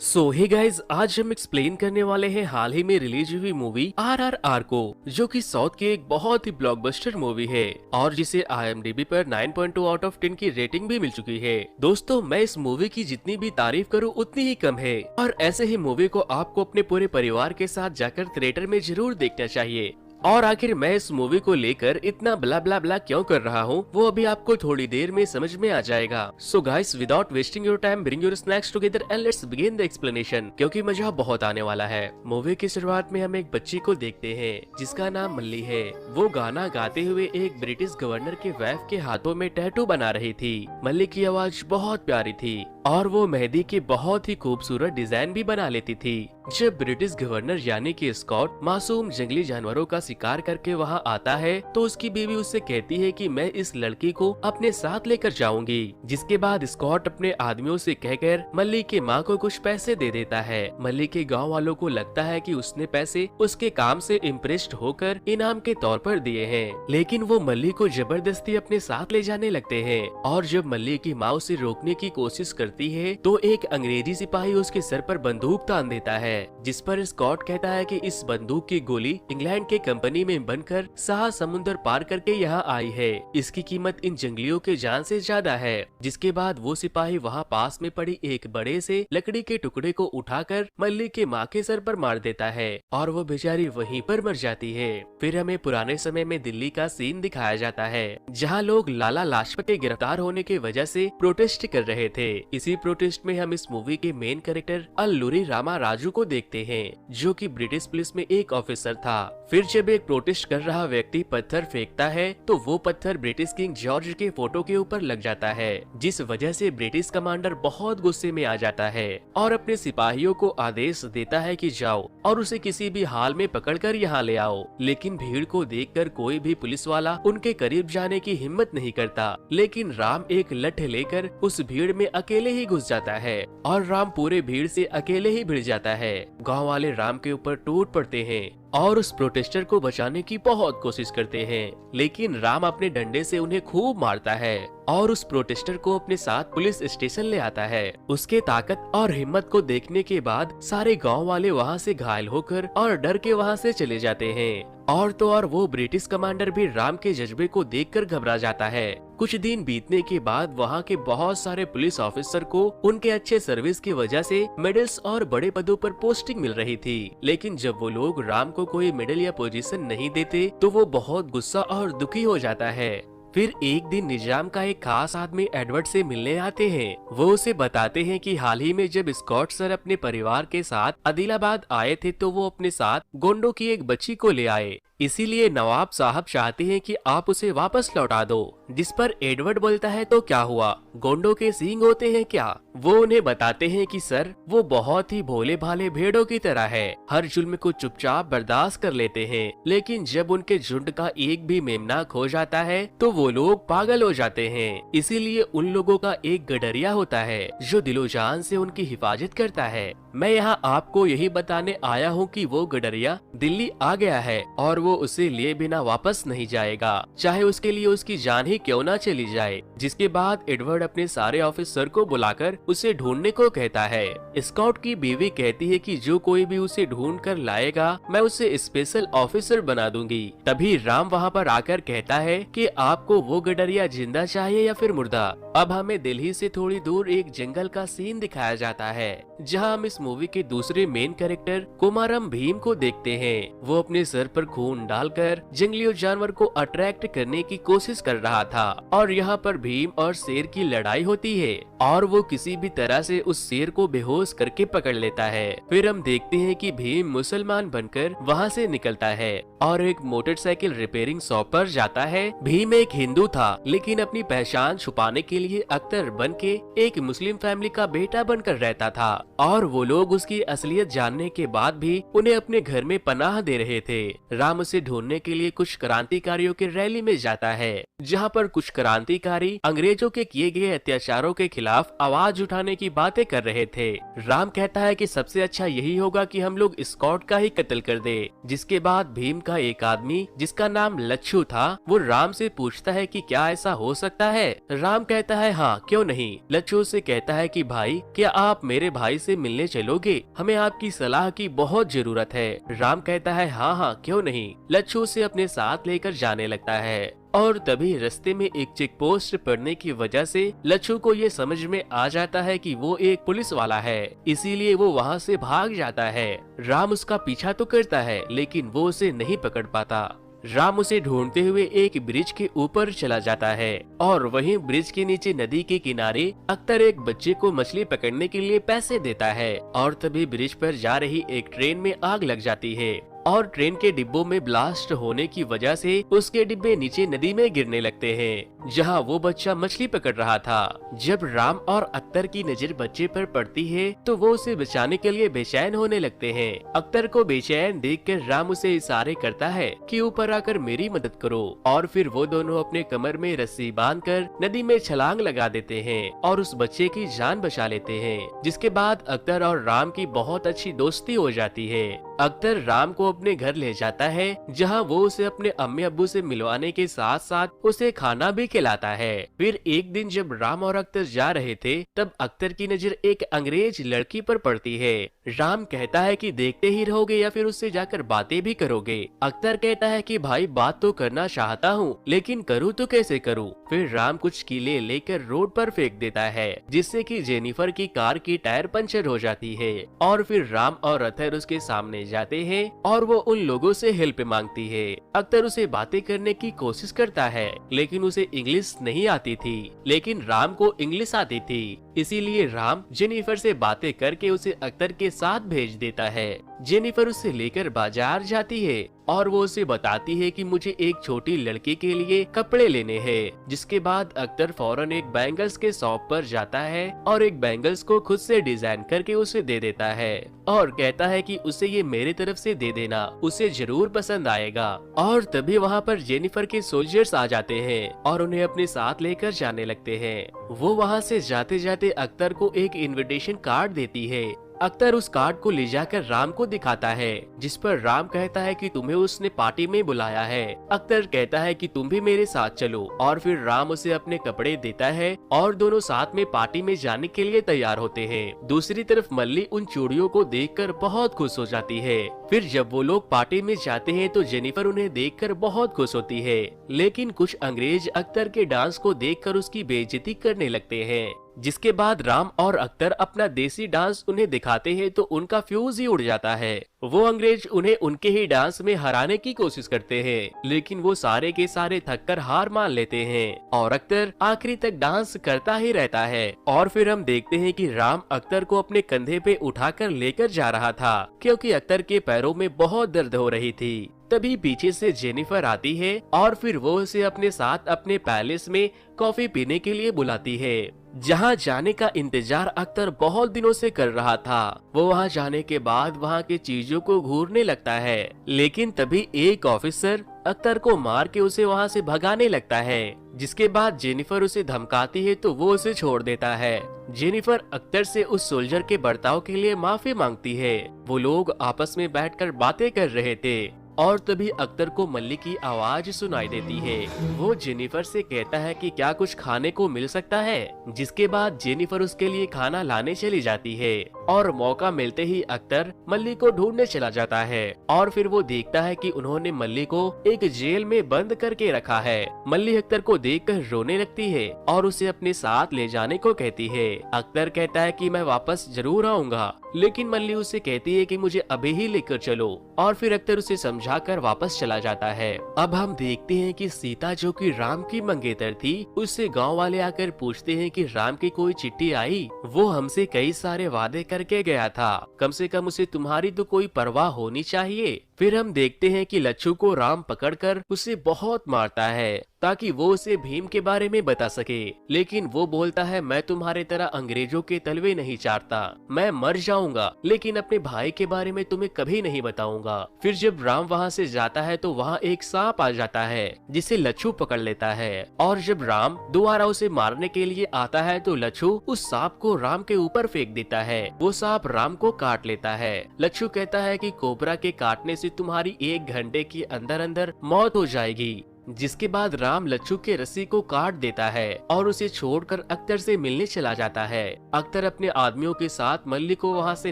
Hey guys, आज हम explain करने वाले हैं हाल ही में रिलीज हुई मूवी RRR को, जो कि साउथ की एक बहुत ही ब्लॉकबस्टर मूवी है और जिसे IMDb पर 9.2 आउट ऑफ 10 की रेटिंग भी मिल चुकी है। दोस्तों, मैं इस मूवी की जितनी भी तारीफ करूं उतनी ही कम है और ऐसे ही मूवी को आपको अपने पूरे परिवार के साथ जाकर थिएटर में जरूर देखना चाहिए। और आखिर मैं इस मूवी को लेकर इतना ब्ला ब्ला ब्ला क्यों कर रहा हूँ, वो अभी आपको थोड़ी देर में समझ में आ जाएगा। So guys, without wasting your time, bring your snacks together and let's begin the explanation, क्योंकि मजा बहुत आने वाला है। मूवी की शुरुआत में हम एक बच्ची को देखते हैं जिसका नाम मल्ली है। वो गाना गाते हुए एक ब्रिटिश गवर्नर के वाइफ के हाथों में टैटू बना रही थी। मल्ली की आवाज बहुत प्यारी थी और वो मेहंदी के बहुत ही खूबसूरत डिजाइन भी बना लेती थी। जब ब्रिटिश गवर्नर यानी कि स्कॉट मासूम जंगली जानवरों का शिकार करके वहाँ आता है तो उसकी बीवी उससे कहती है कि मैं इस लड़की को अपने साथ लेकर जाऊंगी। जिसके बाद स्कॉट अपने आदमियों से कहकर मल्ली के माँ को कुछ पैसे दे देता है। मल्ली के गांव वालों को लगता है कि उसने पैसे उसके काम से इम्प्रेस्ड होकर इनाम के तौर पर दिए हैं, लेकिन वो मल्ली को जबरदस्ती अपने साथ ले जाने लगते हैं। और जब मल्ली की माँ उसे रोकने की कोशिश करती है तो एक अंग्रेजी सिपाही उसके सर पर बंदूक तान देता है, जिस पर स्कॉट कहता है कि इस बंदूक की गोली इंग्लैंड के कंपनी में बनकर साहा समुद्र पार करके यहाँ आई है। इसकी कीमत इन जंगलियों के जान से ज्यादा है। जिसके बाद वो सिपाही वहाँ पास में पड़ी एक बड़े से लकड़ी के टुकड़े को उठाकर मल्ली के माँ के सर पर मार देता है और वो बेचारी वहीं पर मर जाती है। फिर हमें पुराने समय में दिल्ली का सीन दिखाया जाता है, जहाँ लोग लाला लाजपत के गिरफ्तार होने की वजह से प्रोटेस्ट कर रहे थे। इसी प्रोटेस्ट में हम इस मूवी के मेन कैरेक्टर अल्लूरी रामा राजू को देखते हैं, जो कि ब्रिटिश पुलिस में एक ऑफिसर था। फिर जब एक प्रोटेस्ट कर रहा व्यक्ति पत्थर फेंकता है तो वो पत्थर ब्रिटिश किंग जॉर्ज के फोटो के ऊपर लग जाता है, जिस वजह से ब्रिटिश कमांडर बहुत गुस्से में आ जाता है और अपने सिपाहियों को आदेश देता है कि जाओ और उसे किसी भी हाल में पकड़कर यहाँ ले आओ। लेकिन भीड़ को देखकर कोई भी पुलिस वाला उनके करीब जाने की हिम्मत नहीं करता, लेकिन राम एक लठ लेकर उस भीड़ में अकेले ही घुस जाता है और राम पूरे भीड़ से अकेले ही भिड़ जाता है। गांव वाले राम के ऊपर टूट पड़ते हैं और उस प्रोटेस्टर को बचाने की बहुत कोशिश करते हैं, लेकिन राम अपने डंडे से उन्हें खूब मारता है और उस प्रोटेस्टर को अपने साथ पुलिस स्टेशन ले आता है। उसके ताकत और हिम्मत को देखने के बाद सारे गांव वाले वहां से घायल होकर और डर के वहां से चले जाते हैं। और तो और वो ब्रिटिश कमांडर भी राम के जज्बे को देखकर घबरा जाता है। कुछ दिन बीतने के बाद वहाँ के बहुत सारे पुलिस ऑफिसर को उनके अच्छे सर्विस की वजह से मेडल्स और बड़े पदों पर पोस्टिंग मिल रही थी, लेकिन जब वो लोग राम को कोई मेडल या पोजीशन नहीं देते तो वो बहुत गुस्सा और दुखी हो जाता है। फिर एक दिन निजाम का एक खास आदमी एडवर्ड से मिलने आते हैं। वो उसे बताते हैं कि हाल ही में जब स्कॉट सर अपने परिवार के साथ आदिलाबाद आए थे तो वो अपने साथ गोंडों की एक बच्ची को ले आए, इसीलिए नवाब साहब चाहते हैं कि आप उसे वापस लौटा दो। जिस पर एडवर्ड बोलता है तो क्या हुआ, गोंडों के सींग होते हैं क्या? वो उन्हें बताते हैं कि सर, वो बहुत ही भोले भाले भेड़ों की तरह है, हर जुल्म को चुपचाप बर्दाश्त कर लेते हैं, लेकिन जब उनके झुंड का एक भी मेमना खो जाता है तो वो लोग पागल हो जाते हैं। इसीलिए उन लोगों का एक गडरिया होता है जो दिलो जान से उनकी हिफाजत करता है। मैं यहाँ आपको यही बताने आया हूँ कि वो गडरिया दिल्ली आ गया है और वो उसे लिए बिना वापस नहीं जाएगा, चाहे उसके लिए उसकी जान ही क्यों ना चली जाए। जिसके बाद एडवर्ड अपने सारे ऑफिसर को बुलाकर उसे ढूंढने को कहता है। स्कॉट की बीवी कहती है कि जो कोई भी उसे ढूंढ कर लाएगा मैं उसे स्पेशल ऑफिसर बना दूंगी। तभी राम वहाँ पर आकर कहता है कि आपको वो गडरिया जिंदा चाहिए या फिर मुर्दा। अब हमें दिल्ली से थोड़ी दूर एक जंगल का सीन दिखाया जाता है, जहाँ हम इस मूवी के दूसरे मेन कैरेक्टर कुमारम भीम को देखते हैं। वो अपने सर पर खून डालकर जंगली जानवर को अट्रैक्ट करने की कोशिश कर रहा था और यहाँ पर भीम और शेर की लड़ाई होती है और वो किसी भी तरह से उस शेर को बेहोश करके पकड़ लेता है। फिर हम देखते हैं कि भीम मुसलमान बनकर वहाँ से निकलता है और एक मोटरसाइकिल रिपेयरिंग शॉप पर जाता है। भीम एक हिंदू था, लेकिन अपनी पहचान छुपाने के लिए अख्तर बन के एक मुस्लिम फैमिली का बेटा बनकर रहता था और वो लोग उसकी असलियत जानने के बाद भी उन्हें अपने घर में पनाह दे रहे थे। राम उसे ढूंढने के लिए कुछ क्रांतिकारियों की रैली में जाता है, जहाँ पर कुछ क्रांतिकारी अंग्रेजों के किए गए अत्याचारों के खिलाफ आवाज उठाने की बातें कर रहे थे। राम कहता है कि सबसे अच्छा यही होगा कि हम लोग स्कॉट का ही कत्ल कर दे। जिसके बाद भीम का एक आदमी जिसका नाम लच्छू था, वो राम से पूछता है कि क्या ऐसा हो सकता है। राम कहता है हाँ, क्यों नहीं। लच्छू से कहता है कि भाई, क्या आप मेरे भाई भाई से मिलने चलोगे? हमें आपकी सलाह की बहुत जरूरत है। राम कहता है हाँ हाँ क्यों नहीं। लच्छू उसे अपने साथ लेकर जाने लगता है और तभी रास्ते में एक चेक पोस्ट पड़ने की वजह से लच्छू को ये समझ में आ जाता है कि वो एक पुलिस वाला है, इसीलिए वो वहाँ से भाग जाता है। राम उसका पीछा तो करता है लेकिन वो उसे नहीं पकड़ पाता। राम उसे ढूंढते हुए एक ब्रिज के ऊपर चला जाता है और वहीं ब्रिज के नीचे नदी के किनारे अख्तर एक बच्चे को मछली पकड़ने के लिए पैसे देता है और तभी ब्रिज पर जा रही एक ट्रेन में आग लग जाती है और ट्रेन के डिब्बों में ब्लास्ट होने की वजह से उसके डिब्बे नीचे नदी में गिरने लगते हैं, जहां वो बच्चा मछली पकड़ रहा था। जब राम और अख्तर की नजर बच्चे पर पड़ती है तो वो उसे बचाने के लिए बेचैन होने लगते हैं। अख्तर को बेचैन देखकर राम उसे इशारे करता है कि ऊपर आकर मेरी मदद करो और फिर वो दोनों अपने कमर में रस्सी बांधकर नदी में छलांग लगा देते हैं और उस बच्चे की जान बचा लेते हैं, जिसके बाद अख्तर और राम की बहुत अच्छी दोस्ती हो जाती है। अख्तर राम को अपने घर ले जाता है जहां वो उसे अपने अम्मी अब्बू से मिलवाने के साथ साथ उसे खाना भी खिलाता है। फिर एक दिन जब राम और अख्तर जा रहे थे तब अख्तर की नजर एक अंग्रेज लड़की पर पड़ती है। राम कहता है कि देखते ही रहोगे या फिर उससे जाकर बातें भी करोगे। अख्तर कहता है कि भाई बात तो करना चाहता हूँ लेकिन करूँ तो कैसे करूँ। फिर राम कुछ कीले लेकर रोड पर फेंक देता है जिससे कि जेनिफर की कार की टायर पंचर हो जाती है और फिर राम और अख्तर उसके सामने जाते हैं और वो उन लोगों से हेल्प मांगती है। अख्तर उसे बातें करने की कोशिश करता है लेकिन उसे इंग्लिश नहीं आती थी, लेकिन राम को इंग्लिश आती थी, इसीलिए राम जेनिफर से बातें करके उसे अख्तर के साथ भेज देता है। जेनिफर उसे लेकर बाजार जाती है और वो उसे बताती है कि मुझे एक छोटी लड़की के लिए कपड़े लेने हैं। जिसके बाद अख्तर फौरन एक बैंगल्स के शॉप पर जाता है और एक बैंगल्स को खुद से डिजाइन करके उसे दे देता है और कहता है कि उसे ये मेरे तरफ से दे देना, उसे जरूर पसंद आएगा। और तभी वहाँ पर जेनिफर के सोल्जर्स आ जाते हैं और उन्हें अपने साथ लेकर जाने लगते हैं। वो वहाँ से जाते जाते अख्तर को एक इनविटेशन कार्ड देती है। अख्तर उस कार्ड को ले जाकर राम को दिखाता है जिस पर राम कहता है कि तुम्हें उसने पार्टी में बुलाया है। अख्तर कहता है कि तुम भी मेरे साथ चलो और फिर राम उसे अपने कपड़े देता है और दोनों साथ में पार्टी में जाने के लिए तैयार होते हैं। दूसरी तरफ मल्ली उन चूड़ियों को देखकर बहुत खुश हो जाती है। फिर जब वो लोग पार्टी में जाते हैं तो जेनिफर उन्हें देखकर बहुत खुश होती है, लेकिन कुछ अंग्रेज अख्तर के डांस को देखकर उसकी बेइज्जती करने लगते हैं। जिसके बाद राम और अख्तर अपना देसी डांस उन्हें दिखाते हैं तो उनका फ्यूज ही उड़ जाता है। वो अंग्रेज उन्हें उनके ही डांस में हराने की कोशिश करते हैं लेकिन वो सारे के सारे थककर हार मान लेते हैं और अख्तर आखिरी तक डांस करता ही रहता है। और फिर हम देखते हैं कि राम अख्तर को अपने कंधे पे उठाकर लेकर जा रहा था क्योंकि अख्तर के पैरों में बहुत दर्द हो रही थी। तभी पीछे से जेनिफर आती है और फिर वो उसे अपने साथ अपने पैलेस में कॉफी पीने के लिए बुलाती है, जहां जाने का इंतजार अख्तर बहुत दिनों से कर रहा था। वो वहां जाने के बाद वहां की चीजों को घूरने लगता है, लेकिन तभी एक ऑफिसर अख्तर को मार के उसे वहां से भगाने लगता है। जिसके बाद जेनिफर उसे धमकाती है तो वो उसे छोड़ देता है। जेनिफर अख्तर से उस सोल्जर के बर्ताव के लिए माफी मांगती है। वो लोग आपस में बैठकर बातें कर रहे थे और तभी अख्तर को मल्ली की आवाज सुनाई देती है। वो जेनिफर से कहता है कि क्या कुछ खाने को मिल सकता है, जिसके बाद जेनिफर उसके लिए खाना लाने चली जाती है और मौका मिलते ही अख्तर मल्ली को ढूंढने चला जाता है और फिर वो देखता है कि उन्होंने मल्ली को एक जेल में बंद करके रखा है। मल्ली अख्तर को देखकर रोने लगती है और उसे अपने साथ ले जाने को कहती है। अख्तर कहता है कि मैं वापस जरूर आऊंगा, लेकिन मल्ली उसे कहती है कि मुझे अभी ही लेकर चलो और फिर अख्तर उसे समझाकर वापस चला जाता है। अब हम देखते हैं कि सीता जो कि राम की मंगेतर थी, उससे गांव वाले आकर पूछते हैं कि राम की कोई चिट्ठी आई। वो हमसे कई सारे वादे करके गया था, कम से कम उसे तुम्हारी तो कोई परवाह होनी चाहिए। फिर हम देखते हैं कि लच्छू को राम पकड़कर उसे बहुत मारता है ताकि वो उसे भीम के बारे में बता सके, लेकिन वो बोलता है मैं तुम्हारे तरह अंग्रेजों के तलवे नहीं चाटता, मैं मर जाऊंगा लेकिन अपने भाई के बारे में तुम्हें कभी नहीं बताऊंगा। फिर जब राम वहाँ से जाता है तो वहाँ एक सांप आ जाता है जिसे लच्छू पकड़ लेता है और जब राम दोबारा उसे मारने के लिए आता है तो लच्छू उस सांप को राम के ऊपर फेंक देता है। वो सांप राम को काट लेता है। लच्छू कहता है कि कोबरा के काटने से तुम्हारी 1 घंटे के अंदर अंदर मौत हो जाएगी। जिसके बाद राम लच्छू के रस्सी को काट देता है और उसे छोड़कर अख्तर से मिलने चला जाता है। अख्तर अपने आदमियों के साथ मल्ली को वहाँ से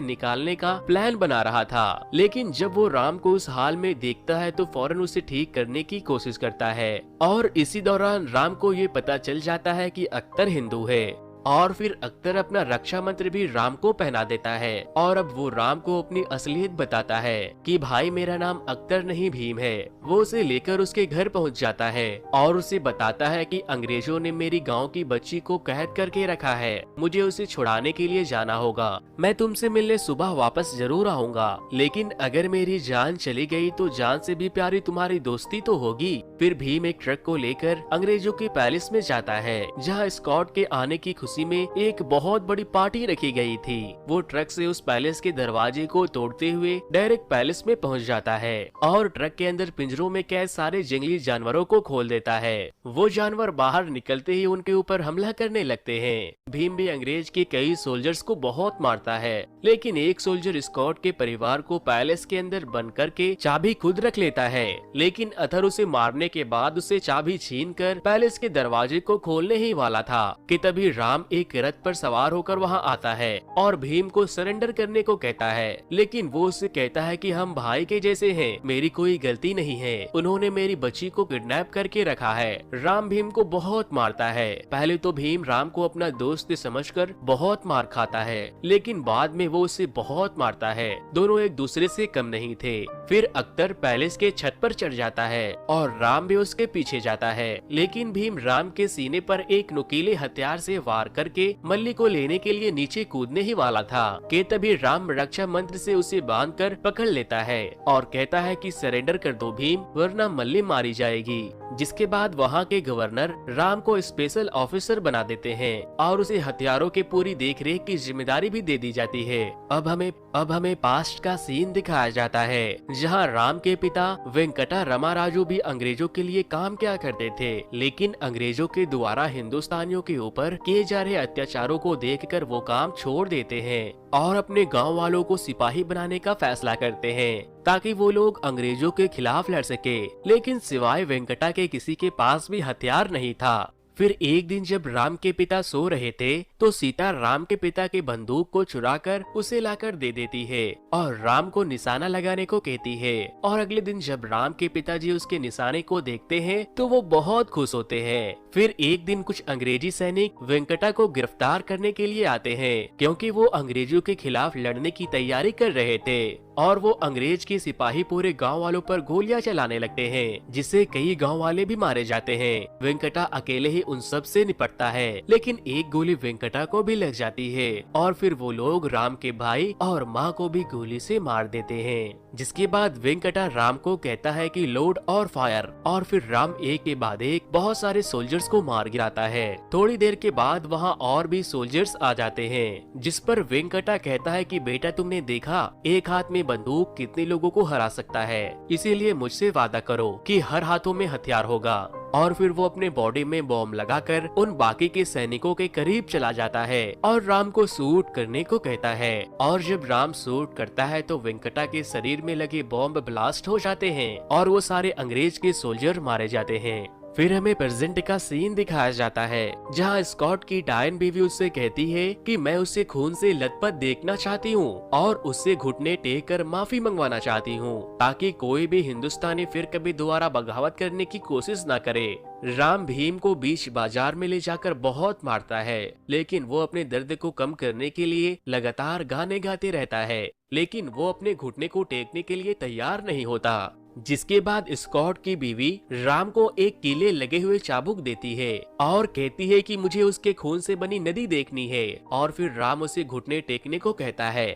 निकालने का प्लान बना रहा था, लेकिन जब वो राम को उस हाल में देखता है तो फौरन उसे ठीक करने की कोशिश करता है। और इसी दौरान राम को ये पता चल जाता है कि अख्तर हिंदू है और फिर अख्तर अपना रक्षा मंत्र भी राम को पहना देता है और अब वो राम को अपनी असलियत बताता है कि भाई मेरा नाम अख्तर नहीं भीम है। वो उसे लेकर उसके घर पहुंच जाता है और उसे बताता है कि अंग्रेजों ने मेरी गांव की बच्ची को कैद करके रखा है, मुझे उसे छुड़ाने के लिए जाना होगा। मैं तुमसे मिलने सुबह वापस जरूर आऊंगा, लेकिन अगर मेरी जान चली गई तो जान से भी प्यारी तुम्हारी दोस्ती तो होगी। फिर भीम एक ट्रक को लेकर अंग्रेजों के पैलेस में जाता है, जहाँ स्कॉट के आने की में एक बहुत बड़ी पार्टी रखी गई थी। वो ट्रक से उस पैलेस के दरवाजे को तोड़ते हुए डायरेक्ट पैलेस में पहुंच जाता है और ट्रक के अंदर पिंजरों में कैद सारे जंगली जानवरों को खोल देता है। वो जानवर बाहर निकलते ही उनके ऊपर हमला करने लगते हैं। भीम भी अंग्रेज के कई सोल्जर्स को बहुत मारता है, लेकिन एक सोल्जर स्कॉट के परिवार को पैलेस के अंदर बंद करके चाबी खुद रख लेता है। लेकिन अथर उसे मारने के बाद उसे चाबी छीनकर पैलेस के दरवाजे को खोलने ही वाला था कि तभी राम एक रथ पर सवार होकर वहां आता है और भीम को सरेंडर करने को कहता है, लेकिन वो उससे कहता है कि हम भाई के जैसे हैं, मेरी कोई गलती नहीं है, उन्होंने मेरी बच्ची को किडनैप करके रखा है। राम भीम को बहुत मारता है। पहले तो भीम राम को अपना दोस्त समझकर बहुत मार खाता है, लेकिन बाद में वो उसे बहुत मारता है। दोनों एक दूसरे से कम नहीं थे। फिर अख्तर पैलेस के छत पर चढ़ जाता है और राम भी उसके पीछे जाता है, लेकिन भीम राम के सीने पर एक नुकीले हथियार से वार करके मल्ली को लेने के लिए नीचे कूदने ही वाला था कि तभी राम रक्षा मंत्र से उसे बांधकर पकड़ लेता है और कहता है कि सरेंडर कर दो भीम, वरना मल्ली मारी जाएगी। जिसके बाद वहाँ के गवर्नर राम को स्पेशल ऑफिसर बना देते हैं और उसे हथियारों के पूरी देखरेख की जिम्मेदारी भी दे दी जाती है। अब हमें पास्ट का सीन दिखाया जाता है, जहाँ राम के पिता वेंकटा रमाराजू भी अंग्रेजों के लिए काम किया करते थे, लेकिन अंग्रेजों के द्वारा हिंदुस्तानियों के ऊपर किए जा रहे अत्याचारों को देखकर वो काम छोड़ देते हैं और अपने गांव वालों को सिपाही बनाने का फैसला करते हैं ताकि वो लोग अंग्रेजों के खिलाफ लड़ सके। लेकिन सिवाय वेंकटा के किसी के पास भी हथियार नहीं था। फिर एक दिन जब राम के पिता सो रहे थे तो सीता राम के पिता के बंदूक को चुराकर उसे लाकर दे देती है और राम को निशाना लगाने को कहती है। और अगले दिन जब राम के पिताजी उसके निशाने को देखते हैं तो वो बहुत खुश होते हैं। फिर एक दिन कुछ अंग्रेजी सैनिक वेंकटा को गिरफ्तार करने के लिए आते हैं, क्योंकि वो अंग्रेजों के खिलाफ लड़ने की तैयारी कर रहे थे और वो अंग्रेज के सिपाही पूरे गांव वालों पर गोलियां चलाने लगते हैं, जिससे कई गांव वाले भी मारे जाते हैं। वेंकटा अकेले ही उन सब से निपटता है, लेकिन एक गोली वेंकटा को भी लग जाती है और फिर वो लोग राम के भाई और माँ को भी गोली से मार देते हैं। जिसके बाद वेंकटा राम को कहता है कि लोड और फायर, और फिर राम एक के बाद एक बहुत सारे सोल्जर्स को मार गिराता है। थोड़ी देर के बाद वहाँ और भी सोल्जर्स आ जाते हैं, जिस पर वेंकटा कहता है कि बेटा तुमने देखा एक हाथ में बंदूक कितने लोगों को हरा सकता है, इसीलिए मुझसे वादा करो कि हर हाथों में हथियार होगा। और फिर वो अपने बॉडी में बॉम्ब लगाकर उन बाकी के सैनिकों के करीब चला जाता है और राम को शूट करने को कहता है। और जब राम शूट करता है तो वेंकटा के शरीर में लगे बॉम्ब ब्लास्ट हो जाते हैं और वो सारे अंग्रेज के सोल्जर मारे जाते हैं। फिर हमें प्रेजेंट का सीन दिखाया जाता है, जहां स्कॉट की डायन बीवी उससे कहती है कि मैं उसे खून से लथपथ देखना चाहती हूं और उससे घुटने टेक कर माफी मंगवाना चाहती हूं, ताकि कोई भी हिंदुस्तानी फिर कभी दोबारा बगावत करने की कोशिश न करे। राम भीम को बीच बाजार में ले जाकर बहुत मारता है, लेकिन वो अपने दर्द को कम करने के लिए लगातार गाने गाते रहता है, लेकिन वो अपने घुटने को टेकने के लिए तैयार नहीं होता। जिसके बाद स्कॉट की बीवी राम को एक कीले लगे हुए चाबुक देती है और कहती है कि मुझे उसके खून से बनी नदी देखनी है, और फिर राम उसे घुटने टेकने को कहता है।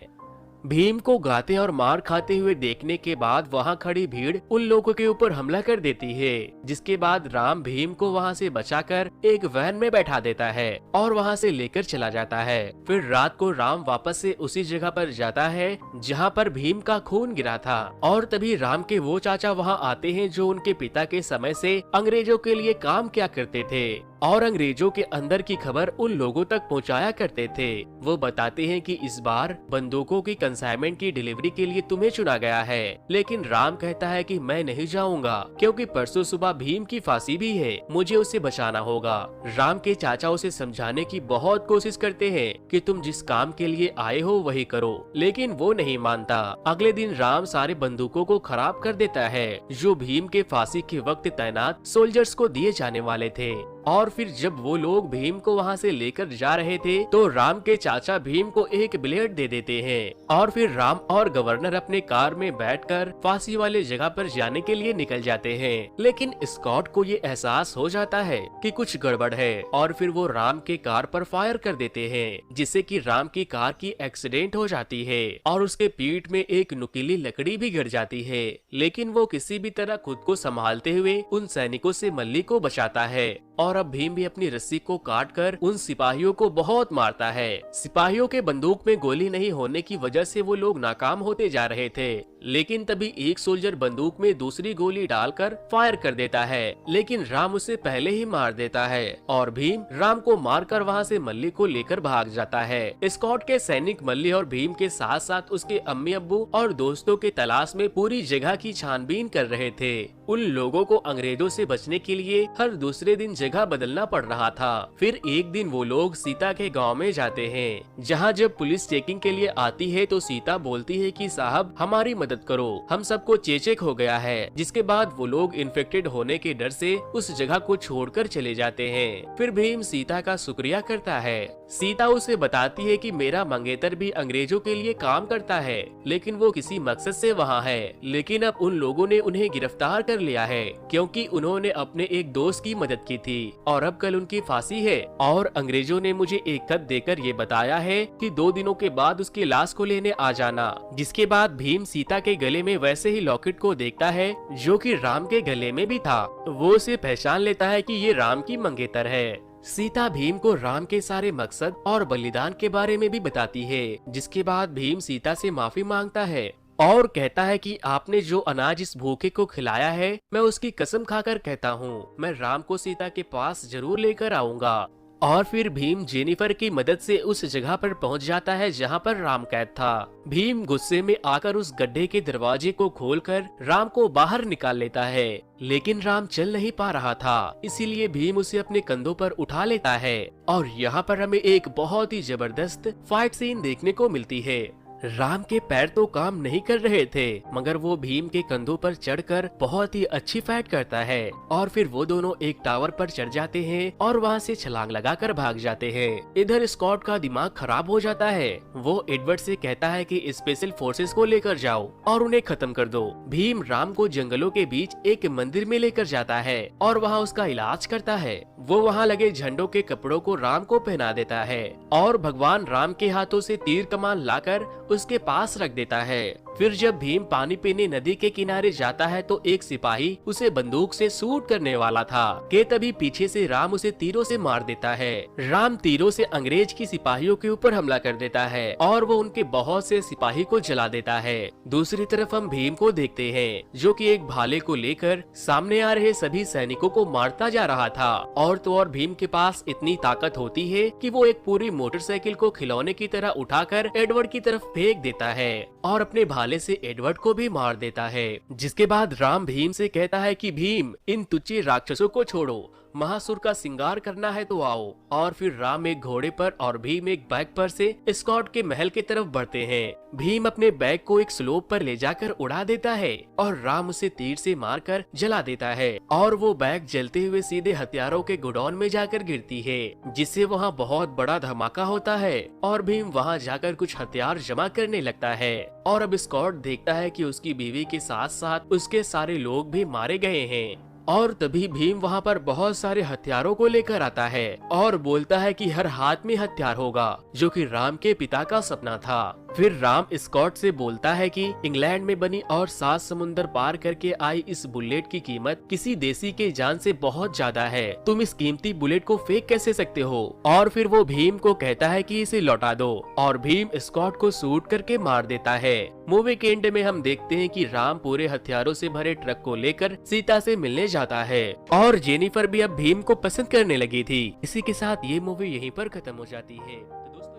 भीम को गाते और मार खाते हुए देखने के बाद वहां खड़ी भीड़ उन लोगों के ऊपर हमला कर देती है, जिसके बाद राम भीम को वहां से बचाकर एक वैन में बैठा देता है और वहां से लेकर चला जाता है। फिर रात को राम वापस से उसी जगह पर जाता है जहां पर भीम का खून गिरा था, और तभी राम के वो चाचा वहां आते हैं जो उनके पिता के समय से अंग्रेजों के लिए काम किया करते थे। और अंग्रेजों के अंदर की खबर उन लोगों तक पहुंचाया करते थे। वो बताते हैं कि इस बार बंदूकों की कंसाइनमेंट की डिलीवरी के लिए तुम्हें चुना गया है, लेकिन राम कहता है कि मैं नहीं जाऊंगा क्योंकि परसों सुबह भीम की फांसी भी है, मुझे उसे बचाना होगा। राम के चाचा उसे समझाने की बहुत कोशिश करते हैं कि तुम जिस काम के लिए आए हो वही करो, लेकिन वो नहीं मानता। अगले दिन राम सारे बंदूकों को खराब कर देता है जो भीम के फांसी के वक्त तैनात सोल्जर्स को दिए जाने वाले थे। और फिर जब वो लोग भीम को वहाँ से लेकर जा रहे थे तो राम के चाचा भीम को एक ब्लेड दे देते हैं और फिर राम और गवर्नर अपने कार में बैठकर फांसी वाले जगह पर जाने के लिए निकल जाते हैं। लेकिन स्कॉट को ये एहसास हो जाता है कि कुछ गड़बड़ है और फिर वो राम के कार पर फायर कर देते हैं, जिससे कि राम की कार की एक्सीडेंट हो जाती है और उसके पीठ में एक नुकीली लकड़ी भी गिर जाती है। लेकिन वो किसी भी तरह खुद को संभालते हुए उन सैनिकों से मल्ली को बचाता है और अब भीम भी अपनी रस्सी को काटकर उन सिपाहियों को बहुत मारता है। सिपाहियों के बंदूक में गोली नहीं होने की वजह से वो लोग नाकाम होते जा रहे थे, लेकिन तभी एक सोल्जर बंदूक में दूसरी गोली डालकर फायर कर देता है, लेकिन राम उसे पहले ही मार देता है और भीम राम को मारकर वहां से मल्ली को लेकर भाग जाता है। स्कॉट के सैनिक मल्ली और भीम के साथ साथ उसके अम्मी अब्बू और दोस्तों के तलाश में पूरी जगह की छानबीन कर रहे थे। उन लोगों को अंग्रेजों से बचने के लिए हर दूसरे दिन जगह बदलना पड़ रहा था। फिर एक दिन वो लोग सीता के गांव में जाते हैं, जहां जब पुलिस चेकिंग के लिए आती है तो सीता बोलती है कि साहब हमारी मदद करो, हम सबको चेचक हो गया है। जिसके बाद वो लोग इन्फेक्टेड होने के डर से उस जगह को छोड़कर चले जाते हैं। फिर भीम सीता का शुक्रिया करता है। सीता उसे बताती है कि मेरा मंगेतर भी अंग्रेजों के लिए काम करता है, लेकिन वो किसी मकसद से वहाँ है, लेकिन अब उन लोगों ने उन्हें गिरफ्तार कर लिया है क्योंकि उन्होंने अपने एक दोस्त की मदद की थी और अब कल उनकी फांसी है। और अंग्रेजों ने मुझे एक खत देकर ये बताया है कि 2 दिनों के बाद उसकी लाश को लेने आ जाना। जिसके बाद भीम सीता के गले में वैसे ही लॉकेट को देखता है जो कि राम के गले में भी था। वो उसे पहचान लेता है कि ये राम की मंगेतर है। सीता भीम को राम के सारे मकसद और बलिदान के बारे में भी बताती है, जिसके बाद भीम सीता से माफी मांगता है और कहता है कि आपने जो अनाज इस भूखे को खिलाया है, मैं उसकी कसम खाकर कहता हूँ मैं राम को सीता के पास जरूर लेकर आऊंगा। और फिर भीम जेनिफर की मदद से उस जगह पर पहुंच जाता है जहां पर राम कैद था। भीम गुस्से में आकर उस गड्ढे के दरवाजे को खोलकर राम को बाहर निकाल लेता है, लेकिन राम चल नहीं पा रहा था, इसीलिए भीम उसे अपने कंधों पर उठा लेता है। और यहाँ पर हमें एक बहुत ही जबरदस्त फाइट सीन देखने को मिलती है। राम के पैर तो काम नहीं कर रहे थे, मगर वो भीम के कंधों पर चढ़कर बहुत ही अच्छी फाइट करता है। और फिर वो दोनों एक टावर पर चढ़ जाते हैं और वहाँ से छलांग लगाकर भाग जाते हैं। इधर स्कॉट का दिमाग खराब हो जाता है। वो एडवर्ड से कहता है कि स्पेशल फोर्सेस को लेकर जाओ और उन्हें खत्म कर दो। भीम राम को जंगलों के बीच एक मंदिर में लेकर जाता है और वहाँ उसका इलाज करता है। वो वहाँ लगे झंडों के कपड़ों को राम को पहना देता है और भगवान राम के हाथों से तीर कमान लाकर उसके पास रख देता है। फिर जब भीम पानी पीने नदी के किनारे जाता है तो एक सिपाही उसे बंदूक से शूट करने वाला था कि तभी पीछे से राम उसे तीरों से मार देता है। राम तीरों से अंग्रेज की सिपाहियों के ऊपर हमला कर देता है और वो उनके बहुत से सिपाही को जला देता है। दूसरी तरफ हम भीम को देखते हैं जो कि एक भाले को लेकर सामने आ रहे सभी सैनिकों को मारता जा रहा था। और तो और भीम के पास इतनी ताकत होती है कि वो एक पूरी मोटरसाइकिल को खिलौने की तरह उठाकर एडवर्ड की तरफ फेंक देता है और अपने भाले से एडवर्ड को भी मार देता है। जिसके बाद राम भीम से कहता है कि भीम इन तुच्छ राक्षसों को छोड़ो, महासुर का सिंगार करना है तो आओ। और फिर राम एक घोड़े पर और भीम एक बैग पर से स्कॉट के महल की तरफ बढ़ते हैं। भीम अपने बैग को एक स्लोप पर ले जाकर उड़ा देता है और राम उसे तीर से मारकर जला देता है और वो बैग जलते हुए सीधे हथियारों के गोडाउन में जाकर गिरती है, जिससे वहाँ बहुत बड़ा धमाका होता है और भीम वहाँ जाकर कुछ हथियार जमा करने लगता है। और अब स्कॉट देखता है कि उसकी बीवी के साथ साथ उसके सारे लोग भी मारे गए हैं। और तभी भीम वहाँ पर बहुत सारे हथियारों को लेकर आता है और बोलता है कि हर हाथ में हथियार होगा, जो कि राम के पिता का सपना था। फिर राम स्कॉट से बोलता है कि इंग्लैंड में बनी और 7 समुंदर पार करके आई इस बुलेट की कीमत किसी देसी के जान से बहुत ज्यादा है, तुम इस कीमती बुलेट को फेंक कैसे सकते हो। और फिर वो भीम को कहता है कि इसे लौटा दो और भीम स्कॉट को शूट करके मार देता है। मूवी के एंड में हम देखते हैं कि राम पूरे हथियारों से भरे ट्रक को लेकर सीता से मिलने जाता है और जेनिफर भी अब भीम को पसंद करने लगी थी। इसी के साथ ये मूवी यहीं पर खत्म हो जाती है। तो दोस्तों